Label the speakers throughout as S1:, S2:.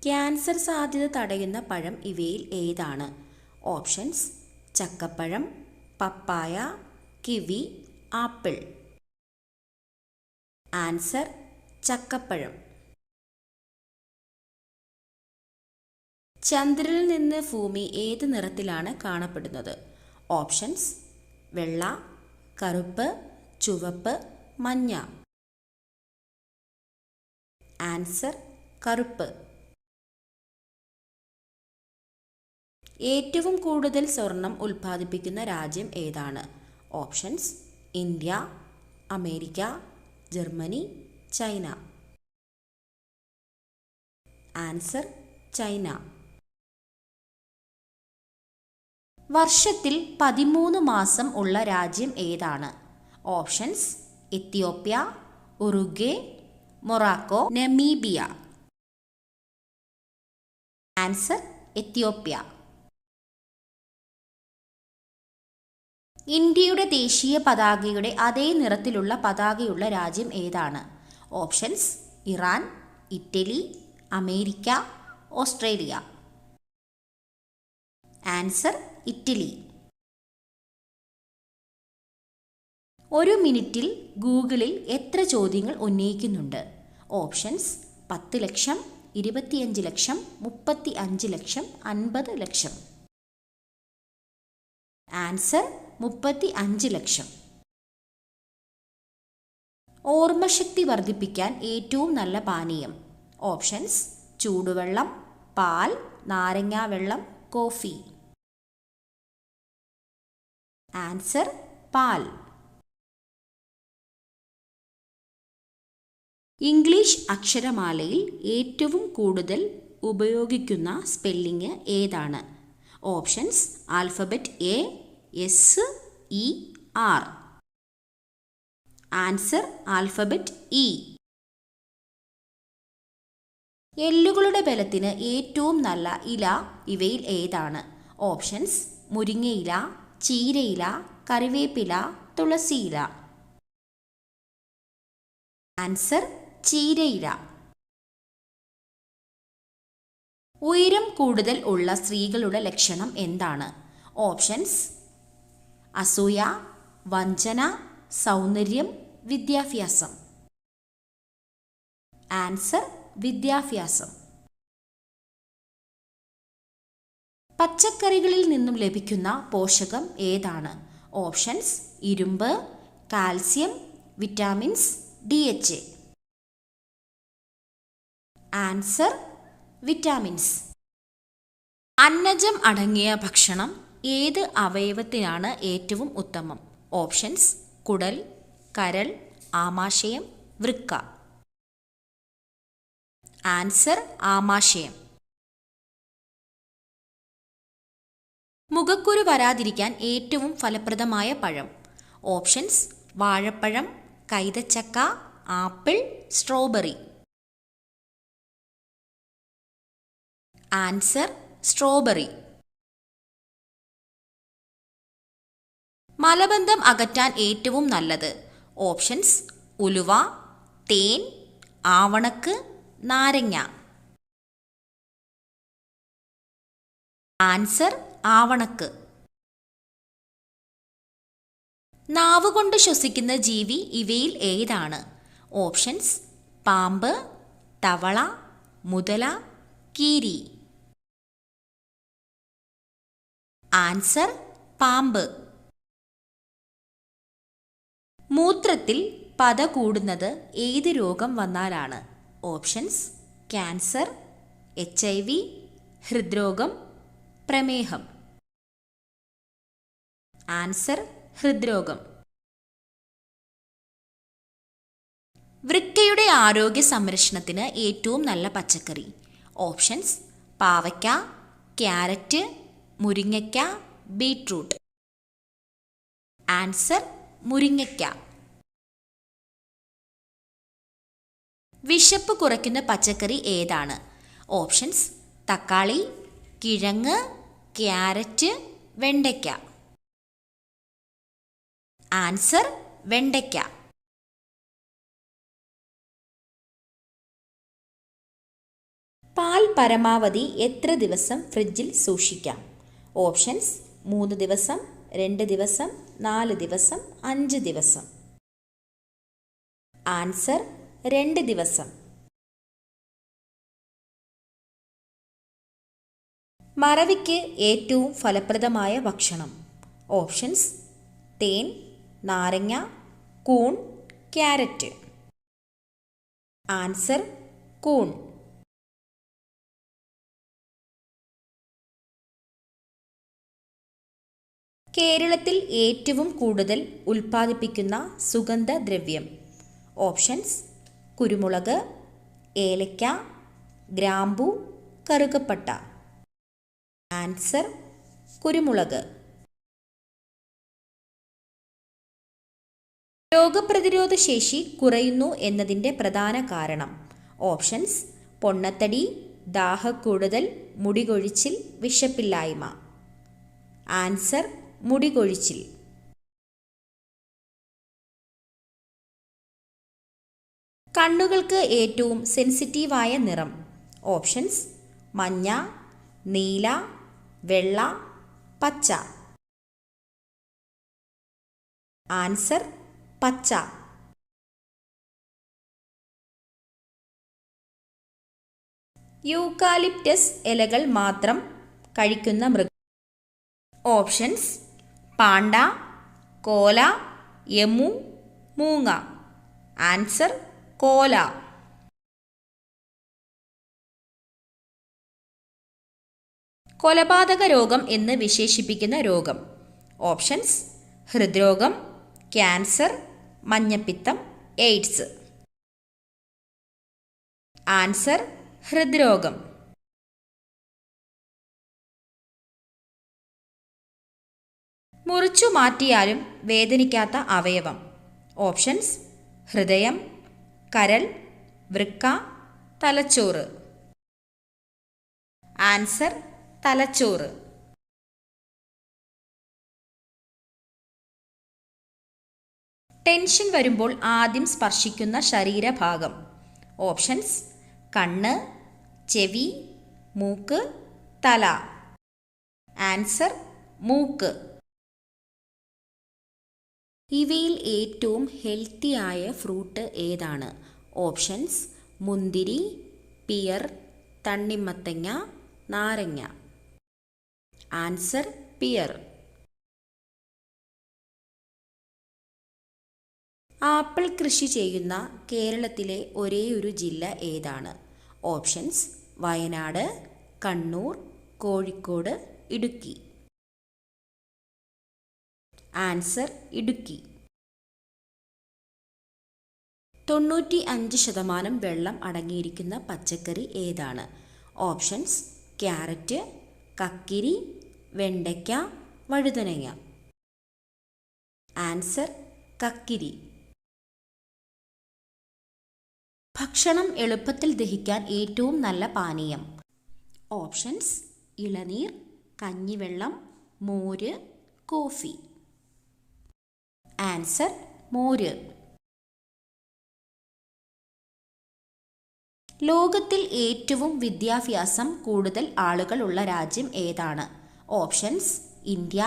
S1: Cancer സാധ്യത തടയുന്ന പഴം ഇവയിൽ ഏതാണ്? ഓപ്ഷൻസ്: ചക്കപ്പഴം, പപ്പായ, കിവി, ആപ്പിൾ. ആൻസർ: ചക്കപ്പഴം. ചന്ദ്രനിൽ നിന്ന് ഭൂമി ഏത് നിറത്തിലാണ് കാണപ്പെടുന്നത്? ഓപ്ഷൻസ്: വെള്ള, കറുപ്പ്, ചുവപ്പ്, മഞ്ഞ. ആൻസർ: കറുപ്പ്. ഏറ്റവും കൂടുതൽ സ്വർണം ഉൽപ്പാദിപ്പിക്കുന്ന രാജ്യം ഏതാണ്? Options: India, America, Germany, China. Answer: China. വർഷത്തിൽ 13 മാസം ഉള്ള രാജ്യം ഏതാണ്? Options: Ethiopia, Uruguay, Morocco, Namibia. Answer: Ethiopia. ഇന്ത്യയുടെ ദേശീയ പതാകയുടെ അതേ നിറത്തിലുള്ള പതാകയുള്ള രാജ്യം ഏതാണ്? Options: Iran, Italy, America, Australia. Answer: Italy. ഒരു മിനിറ്റിൽ ഗൂഗിളിൽ എത്ര ചോദ്യങ്ങൾ ഉന്നയിക്കുന്നുണ്ട്? ഓപ്ഷൻസ്: 10 ലക്ഷം, 25 ലക്ഷം, 35 ലക്ഷം, 50 ലക്ഷം. ആൻസർ: 35 ലക്ഷം. ഓർമ്മശക്തി വർദ്ധിപ്പിക്കാൻ ഏറ്റവും നല്ല പാനീയം? ഓപ്ഷൻസ്: ചൂടുവെള്ളം, പാൽ, നാരങ്ങാവെള്ളം, കോഫി. ആൻസർ: പാൽ. ഇംഗ്ലീഷ് അക്ഷരമാലയിൽ ഏറ്റവും കൂടുതൽ ഉപയോഗിക്കുന്ന സ്പെല്ലിംഗ് ഏതാണ്? Options: alphabet A, S, E, R. Answer: alphabet E. എല്ലുകളുടെ ബലത്തിന് ഏറ്റവും നല്ല ഇല ഇവയിൽ ഏതാണ്? ഓപ്ഷൻസ്: മുരിങ്ങയില, ചീരയില, കറിവേപ്പില, തുളസിയില. ആൻസർ: ചീരയില. ഉയരം കൂടുതൽ ഉള്ള സ്ത്രീകളുടെ ലക്ഷണം എന്താണ്? ഓപ്ഷൻസ്: അസൂയ, വഞ്ചന, സൗന്ദര്യം, വിദ്യാഭ്യാസം. ആൻസർ: വിദ്യാഭ്യാസം. പച്ചക്കറികളിൽ നിന്നും ലഭിക്കുന്ന പോഷകം ഏതാണ്? ഓപ്ഷൻസ്: ഇരുമ്പ്, calcium, vitamins, DHA. Answer: vitamins. അന്നജം അടങ്ങിയ ഭക്ഷണം ഏത് അവയവത്തിനാണ് ഏറ്റവും ഉത്തമം? ഓപ്ഷൻസ്: കുടൽ, കരൾ, ആമാശയം, വൃക്ക. ആൻസർ: ആമാശയം. മുഖക്കുരു വരാതിരിക്കാൻ ഏറ്റവും ഫലപ്രദമായ പഴം? ഓപ്ഷൻസ്: വാഴപ്പഴം, കൈതച്ചക്ക, ആപ്പിൾ, സ്ട്രോബെറി. Answer: strawberry. മലബന്ധം അകറ്റാൻ ഏറ്റവും നല്ലത്? ഓപ്ഷൻസ്: ഉലുവ, തേൻ, ആവണക്ക്, നാരങ്ങ. ആൻസർ: ആവണക്ക്. നാവുകൊണ്ട് ശ്വസിക്കുന്ന ജീവി ഇവയിൽ ഏതാണ്? ഓപ്ഷൻസ്: പാമ്പ്, തവള, മുതല, കീരി. ആൻസർ: പാമ്പ്. മൂത്രത്തിൽ പത കൂടുന്നത് ഏത് രോഗം വന്നാലാണ്? ഓപ്ഷൻസ്: ക്യാൻസർ, HIV, ഹൃദ്രോഗം, പ്രമേഹം. ആൻസർ: ഹൃദ്രോഗം. വൃക്കയുടെ ആരോഗ്യ സംരക്ഷണത്തിന് ഏറ്റവും നല്ല പച്ചക്കറി? ഓപ്ഷൻസ്: പാവയ്ക്ക, ക്യാരറ്റ്, മുരിങ്ങയ്ക്ക, ബീട്രൂട്ട്. ആൻസർ: മുരിങ്ങയ്ക്ക. വിശപ്പ് കുറയ്ക്കുന്ന പച്ചക്കറി ഏതാണ്? ഓപ്ഷൻസ്: തക്കാളി, കിഴങ്ങ്, ക്യാരറ്റ്, വെണ്ടയ്ക്ക. ആൻസർ: വെണ്ടയ്ക്ക. പാൽ പരമാവധി എത്ര ദിവസം ഫ്രിഡ്ജിൽ സൂക്ഷിക്കാം? ഓപ്ഷൻസ് 3 ദിവസം, 2 ദിവസം, 4 ദിവസം, 5 ദിവസം. ആൻസർ 2 ദിവസം. മറവിക്ക് ഏറ്റവും ഫലപ്രദമായ ഭക്ഷണം. ഓപ്ഷൻസ് തേൻ, നാരങ്ങ, കൂൺ, ക്യാരറ്റ്. ആൻസർ കൂൺ. കേരളത്തിൽ ഏറ്റവും കൂടുതൽ ഉൽപ്പാദിപ്പിക്കുന്ന സുഗന്ധദ്രവ്യം. ഓപ്ഷൻസ് കുരുമുളക്, ഏലക്ക, ഗ്രാമ്പൂ, കറുകപ്പട്ട. ആൻസർ കുരുമുളക്. രോഗപ്രതിരോധ ശേഷി കുറയുന്നു എന്നതിൻ്റെ പ്രധാന കാരണം. ഓപ്ഷൻസ് പൊണ്ണത്തടി, ദാഹക്കൂടുതൽ, മുടികൊഴിച്ചിൽ, വിശപ്പില്ലായ്മ. ആൻസർ മുടികൊഴിച്ചിൽ. കണ്ണുകൾക്ക് ഏറ്റവും സെൻസിറ്റീവായ നിറം. ഓപ്ഷൻസ് മഞ്ഞ, നീല, വെള്ള, പച്ച. ആൻസർ പച്ച. യൂക്കാലിപ്റ്റസ് ഇലകൾ മാത്രം കഴിക്കുന്ന മൃഗം. ഓപ്ഷൻസ് പാണ്ട, കോല, യമു, മൂങ്ങ. ആൻസർ കോല. കൊലപാതക രോഗം എന്ന് വിശേഷിപ്പിക്കുന്ന രോഗം. ഓപ്ഷൻസ് ഹൃദ്രോഗം, ക്യാൻസർ, മഞ്ഞപ്പിത്തം, എയ്ഡ്സ്. ആൻസർ ഹൃദ്രോഗം. മുറിച്ചു മാറ്റിയാലും വേദനിക്കാത്ത അവയവം. ഓപ്ഷൻസ് ഹൃദയം, കരൾ, വൃക്ക, തലച്ചോറ്. ആൻസർ തലച്ചോറ്. ടെൻഷൻ വരുമ്പോൾ ആദ്യം സ്പർശിക്കുന്ന ശരീരഭാഗം. ഓപ്ഷൻസ് കണ്ണ്, ചെവി, മൂക്ക്, തല. ആൻസർ മൂക്ക്. ഇവയിൽ ഏറ്റവും ഹെൽത്തിയായ ഫ്രൂട്ട് ഏതാണ്? ഓപ്ഷൻസ് മുന്തിരി, പിയർ, തണ്ണിമത്തങ്ങ, നാരങ്ങ. Answer peer. ആപ്പിൾ കൃഷി ചെയ്യുന്ന കേരളത്തിലെ ഒരേയൊരു ജില്ല ഏതാണ്? ഓപ്ഷൻസ് വയനാട്, കണ്ണൂർ, കോഴിക്കോട്, ഇടുക്കി. ആൻസർ ഇടുക്കി. 95% വെള്ളം അടങ്ങിയിരിക്കുന്ന പച്ചക്കറി ഏതാണ്? ഓപ്ഷൻസ് ക്യാരറ്റ്, കക്കിരി, വെണ്ടയ്ക്ക, വഴുതനങ്ങ. ആൻസർ കക്കിരി. ഭക്ഷണം എളുപ്പത്തിൽ ദഹിക്കാൻ ഏറ്റവും നല്ല പാനീയം. ഓപ്ഷൻസ് ഇളനീർ, കഞ്ഞിവെള്ളം, മോര്, കോഫി. ആൻസർ മോര്. ലോകത്തിൽ ഏറ്റവും വിദ്യാഭ്യാസം കൂടുതൽ ആളുകളുള്ള രാജ്യം ഏതാണ്? ഓപ്ഷൻസ് ഇന്ത്യ,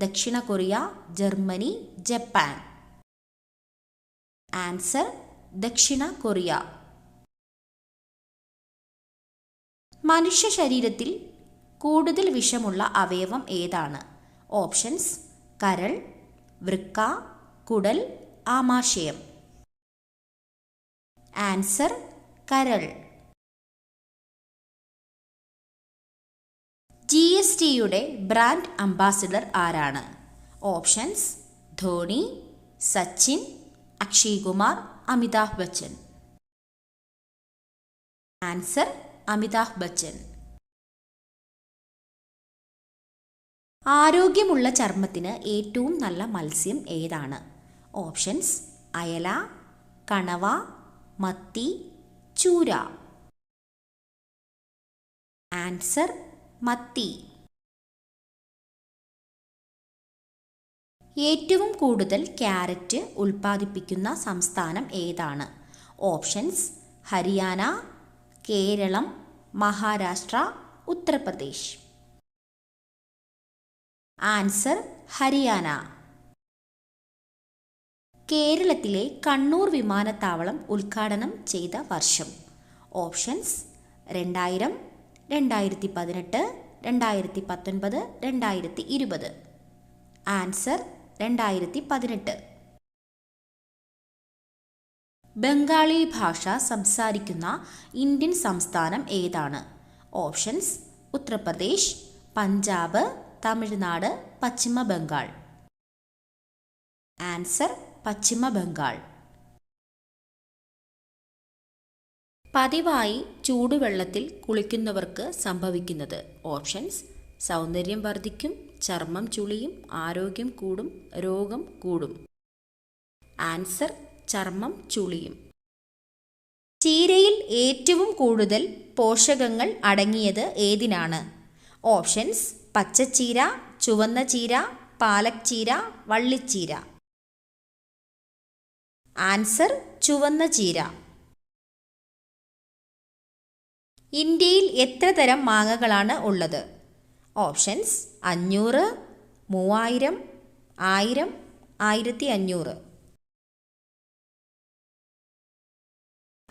S1: ദക്ഷിണ കൊറിയ, ജർമ്മനി, ജപ്പാൻ. ആൻസർ ദക്ഷിണ കൊറിയ. മനുഷ്യ ശരീരത്തിൽ കൂടുതൽ വിഷമുള്ള അവയവം ഏതാണ്? ഓപ്ഷൻസ് കരൾ, വൃക്ക, കുടൽ, ആമാശയം. ആൻസർ കരൾ. GSTയുടെ ബ്രാൻഡ് അംബാസിഡർ ആരാണ്? ഓപ്ഷൻസ് ധോണി, സച്ചിൻ, അക്ഷയ് കുമാർ, അമിതാഭ് ബച്ചൻ. ആൻസർ അമിതാഭ് ബച്ചൻ. ആരോഗ്യമുള്ള ചർമ്മത്തിന് ഏറ്റവും നല്ല മത്സ്യം ഏതാണ്? ഓപ്ഷൻസ് അയല, കണവ, മത്തി, ചൂര. ആൻസർ മത്തി. ഏറ്റവും കൂടുതൽ ക്യാരറ്റ് ഉൽപ്പാദിപ്പിക്കുന്ന സംസ്ഥാനം ഏതാണ്? ഓപ്ഷൻസ് ഹരിയാന, കേരളം, മഹാരാഷ്ട്ര, ഉത്തർപ്രദേശ്. ആൻസർ ഹരിയാന. കേരളത്തിലെ കണ്ണൂർ വിമാനത്താവളം ഉദ്ഘാടനം ചെയ്ത വർഷം. ഓപ്ഷൻസ് 2000, 2018, 2019, 2020. ആൻസർ 2018. ബംഗാളി ഭാഷ സംസാരിക്കുന്ന ഇന്ത്യൻ സംസ്ഥാനം ഏതാണ്? ഓപ്ഷൻസ് ഉത്തർപ്രദേശ്, പഞ്ചാബ്, തമിഴ്നാട്, പശ്ചിമ ബംഗാൾ. ആൻസർ പശ്ചിമ ബംഗാൾ. പതിവായി ചൂടുവെള്ളത്തിൽ കുളിക്കുന്നവർക്ക് സംഭവിക്കുന്നത്. ഓപ്ഷൻസ് സൗന്ദര്യം വർദ്ധിക്കും, ചർമ്മം ചുളിയും, ആരോഗ്യം കൂടും, രോഗം കൂടും. ആൻസർ ചർമ്മം ചുളിയും. ചീരയിൽ ഏറ്റവും കൂടുതൽ പോഷകങ്ങൾ അടങ്ങിയത് ഏതിനാണ്? ഓപ്ഷൻസ് പച്ചച്ചീര, ചുവന്ന ചീര, പാലക് ചീര, വള്ളിച്ചീര. ആൻസർ ചുവന്ന ചീര. ഇന്ത്യയിൽ എത്ര തരം മാങ്ങകളാണ് ഉള്ളത്? ഓപ്ഷൻസ് 500, 3000, 1000, 1500.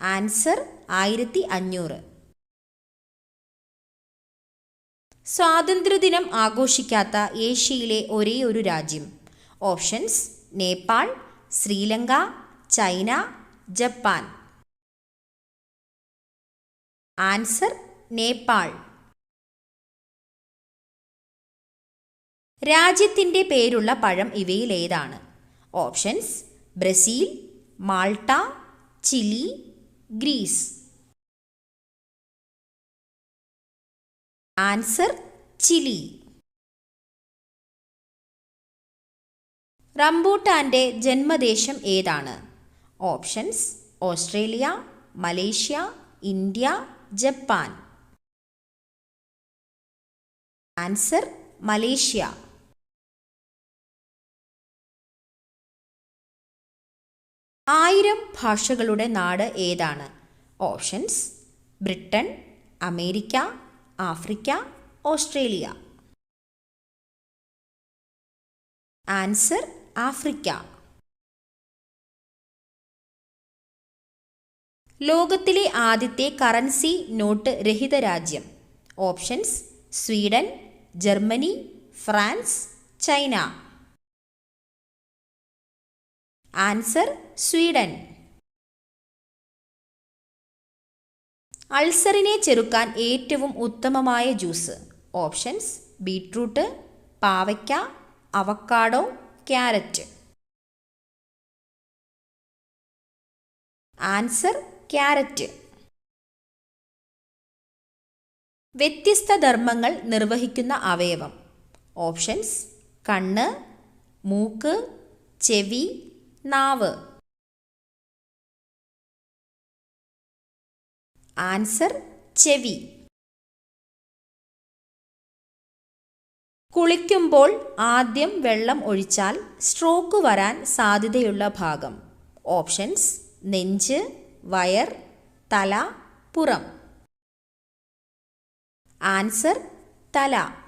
S1: ആൻസർ 1500. സ്വാതന്ത്ര്യദിനം ആഘോഷിക്കാത്ത ഏഷ്യയിലെ ഒരേയൊരു രാജ്യം. Options Nepal, Sri Lanka, China, Japan. Answer Nepal. രാജ്യത്തിൻ്റെ പേരുള്ള പഴം ഇവയിൽ ഏതാണ്? Options Brazil, Malta, Chile, Greece. Answer Chile. റംബൂട്ടാൻ്റെ ജന്മദേശം ഏതാണ്? Options Australia, Malaysia, India, Japan. Answer Malaysia. ആയിരം ഭാഷകളുടെ നാട് ഏതാണ്? Options Britain, America, Africa, Australia. Answer Africa. ലോകത്തിലെ ആദ്യത്തെ കറൻസി നോട്ട് രഹിത രാജ്യം. Options Sweden, Germany, France, China. Answer Sweden. അൾസറിനെ ചെറുക്കാൻ ഏറ്റവും ഉത്തമമായ ജ്യൂസ്. ഓപ്ഷൻസ് ബീട്രൂട്ട്, പാവയ്ക്ക, അവക്കാഡോ, ക്യാരറ്റ്. Answer carrot. വ്യത്യസ്ത ധർമ്മങ്ങൾ നിർവഹിക്കുന്ന അവയവം. ഓപ്ഷൻസ് കണ്ണ്, മൂക്ക്, ചെവി, നാവ്. ആൻസർ ചെവി. കുളിക്കുമ്പോൾ ആദ്യം വെള്ളം ഒഴിച്ചാൽ സ്ട്രോക്ക് വരാൻ സാധ്യതയുള്ള ഭാഗം. ഓപ്ഷൻസ് നെഞ്ച്, വയർ, തല, പുറം. ആൻസർ തല.